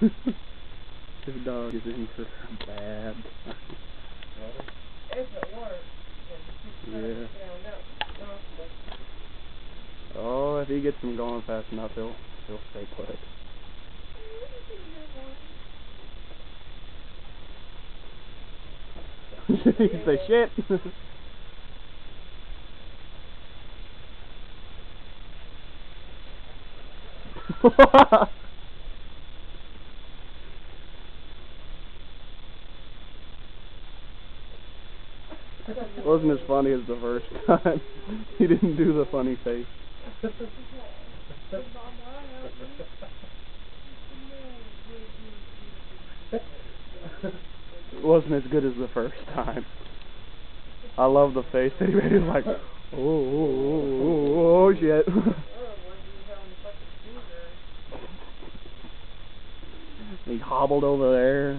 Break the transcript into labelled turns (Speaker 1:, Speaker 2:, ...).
Speaker 1: His dog is in for some bad.
Speaker 2: If it works,
Speaker 1: Yeah. Oh, if he gets him going fast enough, he'll stay put. You can say shit. Wasn't as funny as the first time. He didn't do the funny face. It wasn't as good as the first time. I love the face that he made. He was like, oh shit. He hobbled over there.